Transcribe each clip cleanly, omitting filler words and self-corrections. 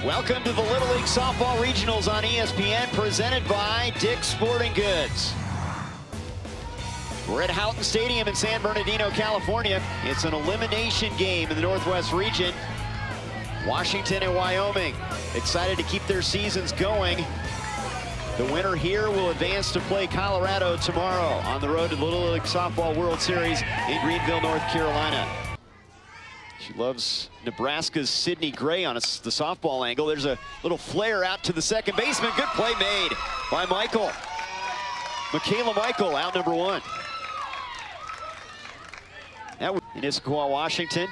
Welcome to the Little League Softball Regionals on ESPN, presented by Dick's Sporting Goods. We're at Houghton Stadium in San Bernardino, California. It's an elimination game in the Northwest region. Washington and Wyoming excited to keep their seasons going. The winner here will advance to play Colorado tomorrow on the road to the Little League Softball World Series in Greenville, North Carolina. She loves Nebraska's Sydney Gray on the softball angle. There's a little flare out to the second baseman. Good play made by Michael. Michaela Michael, out number one. That was in Issaquah, Washington.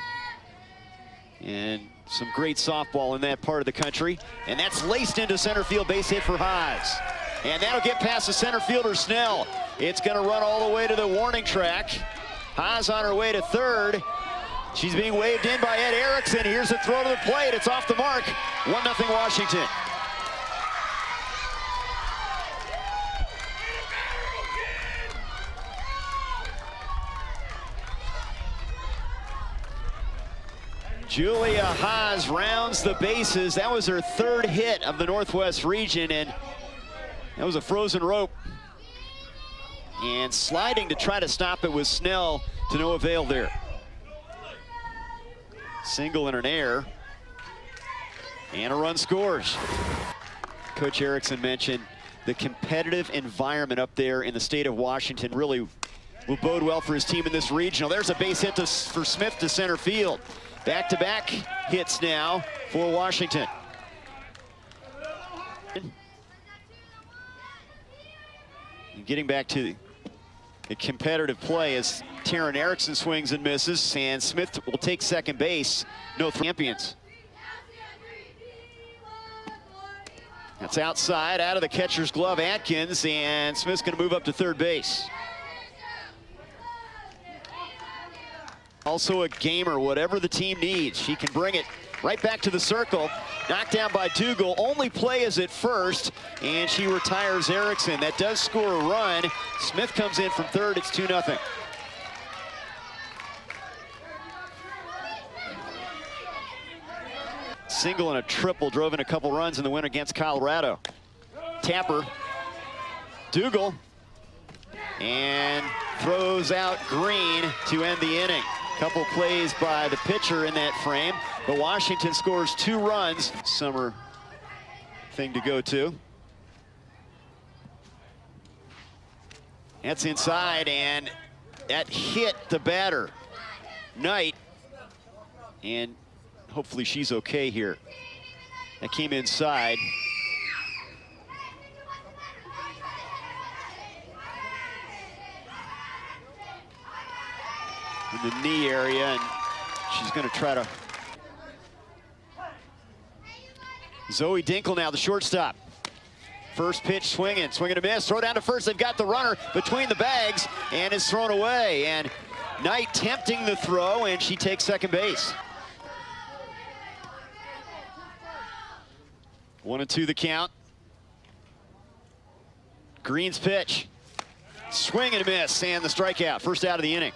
And some great softball in that part of the country. And that's laced into center field, base hit for Haas. And that'll get past the center fielder, Snell. It's going to run all the way to the warning track. Haas on her way to third. She's being waved in by Ed Erickson. Here's a throw to the plate. It's off the mark. 1-0 Washington. Julia Haas rounds the bases. That was her third hit of the Northwest region, and that was a frozen rope. And sliding to try to stop it was Snell, to no avail there. Single and an error, and a run scores. Coach Erickson mentioned the competitive environment up there in the state of Washington really will bode well for his team in this regional. There's a base hit for Smith to center field. Back-to-back hits now for Washington. And getting back to the competitive play as Taryn Erickson swings and misses, and Smith will take second base. No champions. That's outside, out of the catcher's glove, Atkins, and Smith's going to move up to third base. Also a gamer, whatever the team needs, she can bring it right back to the circle. Knocked down by Dougal. Only play is at first, and she retires Erickson. That does score a run. Smith comes in from third. It's 2-0. Single and a triple drove in a couple runs in the win against Colorado. Tapper, Dougal, and throws out Green to end the inning. Couple plays by the pitcher in that frame, but Washington scores 2 runs. Summer thing to go to. That's inside, and that hit the batter, Knight, and hopefully she's okay here. That came inside. In the knee area, and she's going to try to. Zoe Dinkle now, the shortstop. First pitch swinging a miss, throw down to first. They've got the runner between the bags and is thrown away. And Knight tempting the throw, and she takes second base. 1-2 the count. Green's pitch. Swing and a miss, and the strikeout. First out of the inning.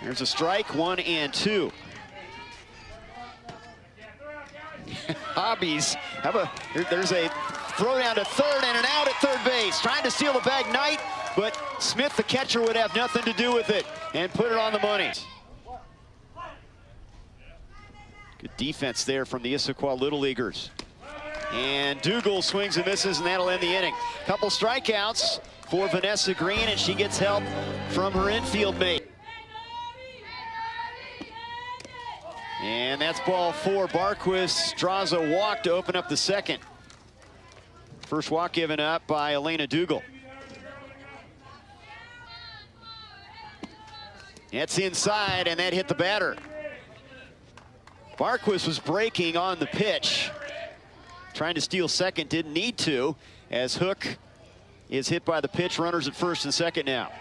There's a strike, 1-2. Hobbies. There's a throw down to third and an out at third base. Trying to steal the bag, Knight, but Smith, the catcher, would have nothing to do with it and put it on the money. Good defense there from the Issaquah Little Leaguers. And Dougal swings and misses, and that'll end the inning. Couple strikeouts for Vanessa Green, and she gets help from her infield mate. And that's ball 4. Barquist draws a walk to open up the second. First walk given up by Elena Dougal. That's inside, and that hit the batter. Barquist was breaking on the pitch. Trying to steal second, didn't need to, as Hook is hit by the pitch. Runners at first and second now.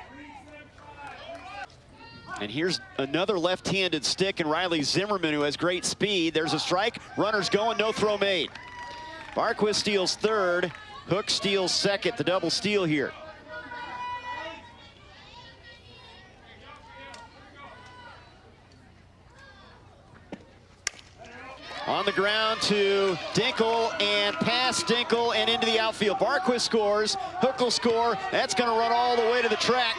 And here's another left-handed stick in Riley Zimmerman, who has great speed. There's a strike, runners going, no throw made. Barquist steals third, Hook steals second, the double steal here. On the ground to Dinkle, and past Dinkle and into the outfield. Barquist scores, Hook will score. That's going to run all the way to the track.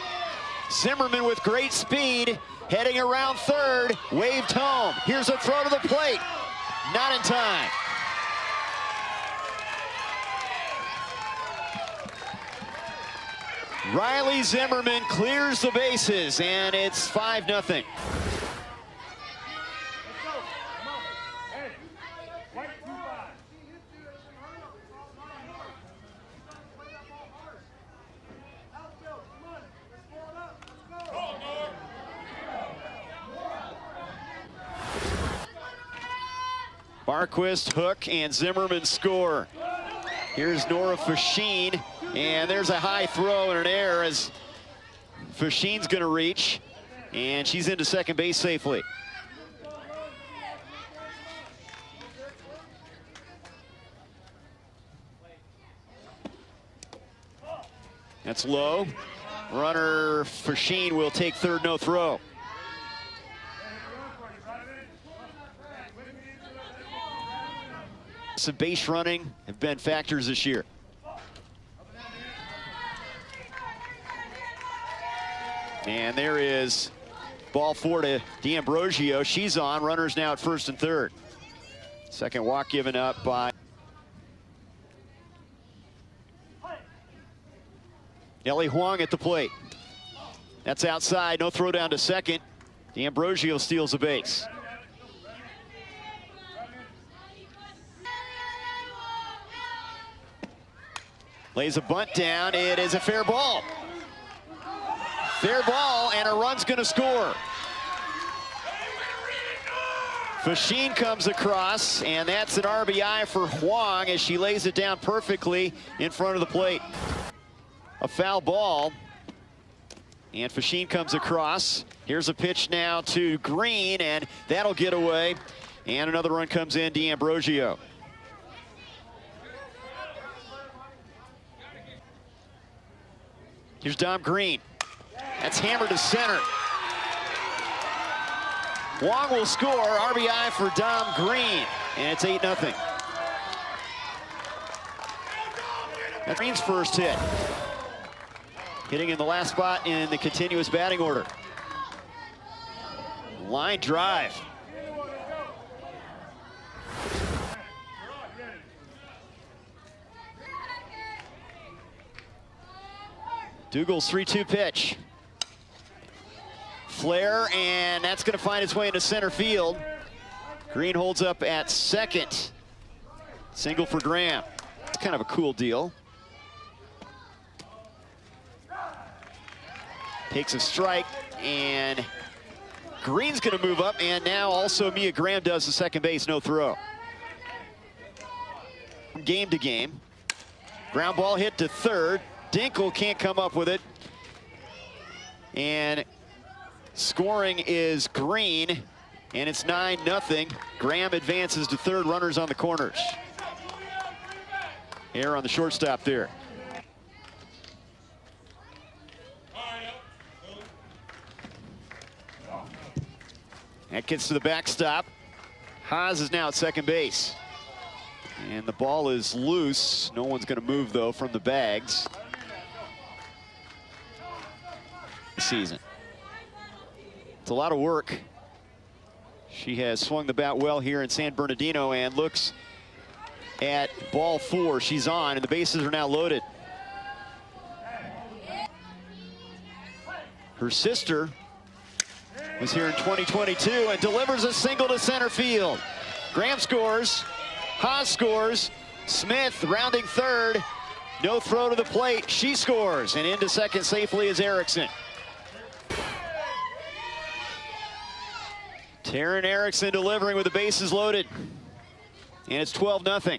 Zimmerman with great speed, heading around third, waved home. Here's a throw to the plate. Not in time. Riley Zimmerman clears the bases, and it's 5-0. Barquist, Hook, and Zimmerman score. Here's Nora Fasheen, and there's a high throw and an error as Fasheen's going to reach, and she's into second base safely. That's low. Runner Fasheen will take third, no throw. Some base running have been factors this year. And there is ball 4 to D'Ambrosio. She's on. Runners now at first and third. Second walk given up by Ellie Huang at the plate. That's outside. No throw down to second. D'Ambrosio steals the base. Lays a bunt down. It is a fair ball. Fair ball, and a run's going to score. Fasheen comes across, and that's an RBI for Huang as she lays it down perfectly in front of the plate. A foul ball, and Fasheen comes across. Here's a pitch now to Green, and that'll get away. And another run comes in, D'Ambrosio. Here's Dom Green. That's hammered to center. Huang will score. RBI for Dom Green. And it's 8-0. That's Green's first hit. Hitting in the last spot in the continuous batting order. Line drive. Dougal's 3-2 pitch. Flare, and that's going to find its way into center field. Green holds up at second. Single for Graham. It's kind of a cool deal. Takes a strike, and Green's going to move up, and now also Mia Graham does the second base, no throw. Game to game. Ground ball hit to third. Dinkle can't come up with it. And scoring is Green, and it's 9-0. Graham advances to third, runners on the corners. Error on the shortstop there. That gets to the backstop. Haas is now at second base. And the ball is loose. No one's going to move, though, from the bags. Season. It's a lot of work. She has swung the bat well here in San Bernardino and looks at ball 4. She's on, and the bases are now loaded. Her sister was here in 2022 and delivers a single to center field. Graham scores. Haas scores. Smith rounding third. No throw to the plate. She scores, and into second safely is Erickson. Taryn Erickson delivering with the bases loaded. And it's 12-0.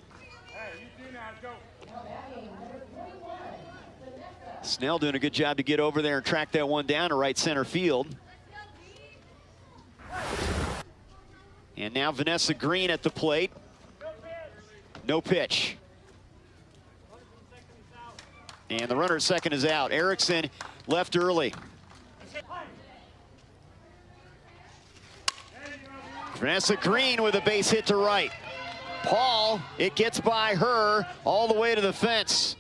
Snell doing a good job to get over there and track that one down to right center field. And now Vanessa Green at the plate. No pitch. And the runner at second is out. Erickson left early. Vanessa Green with a base hit to right. Paul, it gets by her all the way to the fence.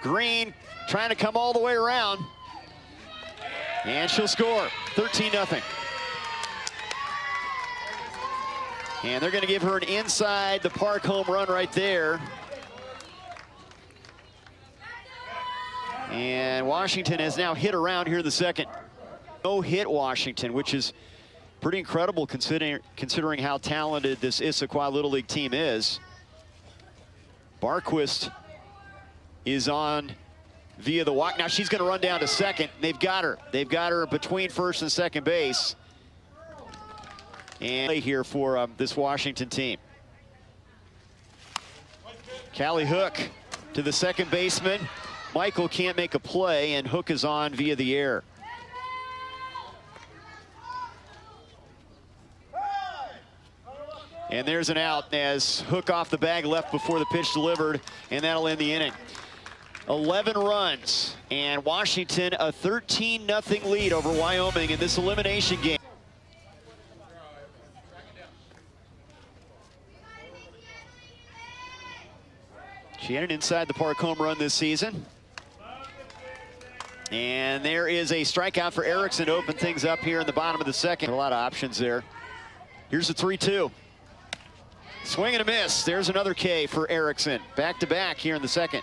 Green trying to come all the way around. And she'll score, 13-0. And they're going to give her an inside the park home run right there. And Washington has now hit around here in the second. No hit Washington, which is pretty incredible considering how talented this Issaquah Little League team is. Barquist is on via the walk. Now she's going to run down to second. They've got her. They've got her between first and second base. And here for this Washington team. Callie Hook to the second baseman. Michael can't make a play, and Hook is on via the air. And there's an out as Hook off the bag left before the pitch delivered, and that'll end the inning. 11 runs, and Washington a 13-0 lead over Wyoming in this elimination game. She had an inside the park home run this season. And there is a strikeout for Erickson to open things up here in the bottom of the second. A lot of options there. Here's the 3-2. Swing and a miss. There's another K for Erickson. Back-to-back here in the second.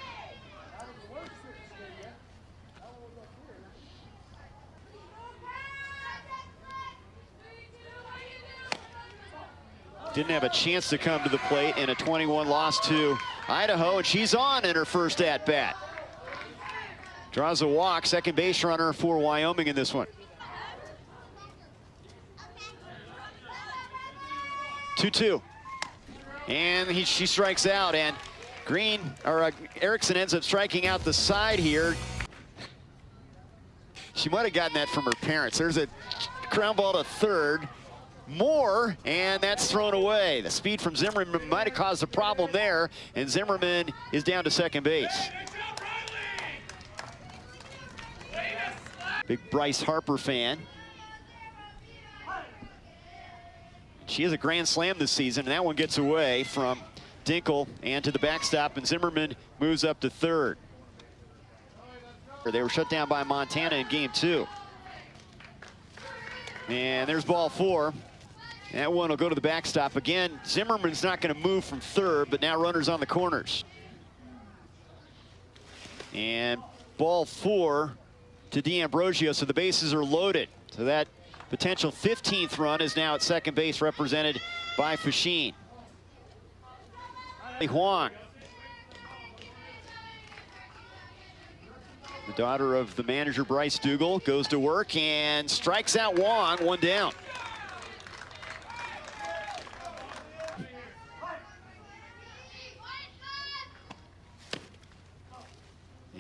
Didn't have a chance to come to the plate in a 21 loss to Idaho, and she's on in her first at-bat. Draws a walk, second base runner for Wyoming in this one. 2-2. And she strikes out, and Erickson ends up striking out the side here. She might have gotten that from her parents. There's a ground ball to third. More, and that's thrown away. The speed from Zimmerman might have caused a problem there, and Zimmerman is down to second base. Big Bryce Harper fan. She has a grand slam this season, and that one gets away from Dinkle and to the backstop, and Zimmerman moves up to third. They were shut down by Montana in game 2. And there's ball 4. That one will go to the backstop. Again, Zimmerman's not going to move from third, but now runners on the corners. And ball 4 to D'Ambrosio, so the bases are loaded. So that potential 15th run is now at second base, represented by Fasheen. Huang, the daughter of the manager Bryce Dougal, goes to work and strikes out Wong, one down.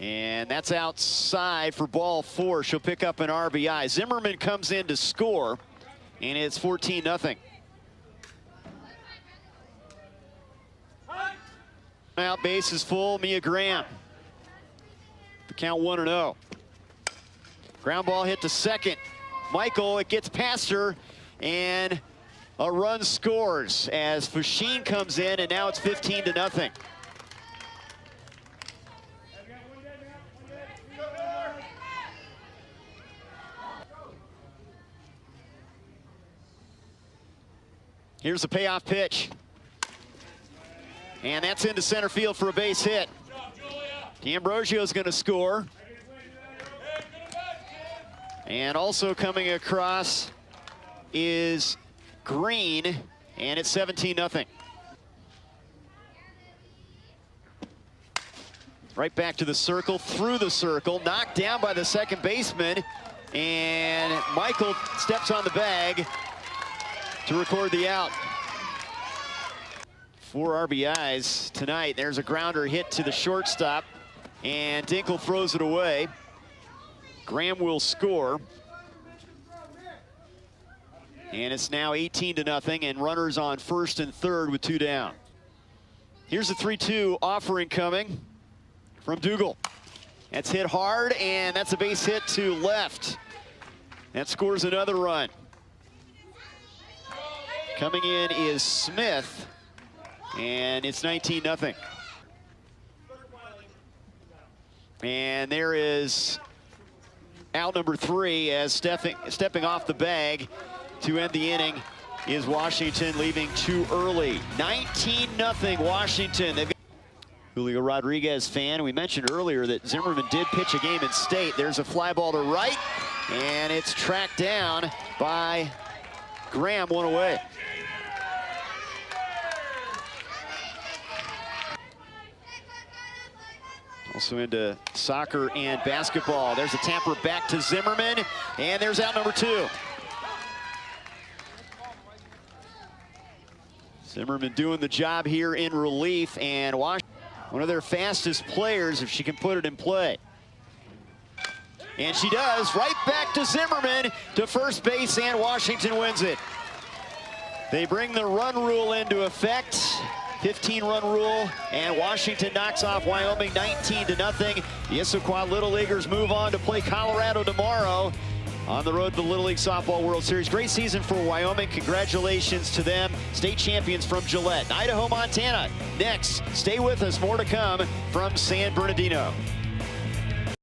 And that's outside for ball 4. She'll pick up an RBI. Zimmerman comes in to score, and it's 14-0. Out, base is full. Mia Graham. The count 1-0. Ground ball hit to second. Michael, it gets past her, and a run scores as Fasheen comes in, and now it's 15-0. Here's the payoff pitch. And that's into center field for a base hit. D'Ambrosio's going to score. And also coming across is Green, and it's 17-0. Right back to the circle, through the circle, knocked down by the second baseman, and Michael steps on the bag to record the out. 4 RBIs tonight. There's a grounder hit to the shortstop, and Dinkle throws it away. Graham will score. And it's now 18-0, and runners on first and third with 2 down. Here's the 3-2 offering coming from Dougal. That's hit hard, and that's a base hit to left. That scores another run. Coming in is Smith. And it's 19-0. And there is out number 3 as stepping off the bag to end the inning is Washington, leaving too early. 19-0 Washington. They've got Julio Rodriguez fan. We mentioned earlier that Zimmerman did pitch a game in state. There's a fly ball to right, and it's tracked down by Graham, one away. Also into soccer and basketball. There's a tamper back to Zimmerman, and there's out number 2. Zimmerman doing the job here in relief, and Washington, one of their fastest players, if she can put it in play. And she does, right back to Zimmerman to first base, and Washington wins it. They bring the run rule into effect. 15-run rule, and Washington knocks off Wyoming 19-0. The Issaquah Little Leaguers move on to play Colorado tomorrow on the road to the Little League Softball World Series. Great season for Wyoming. Congratulations to them. State champions from Gillette. Idaho, Montana. Next, stay with us. More to come from San Bernardino.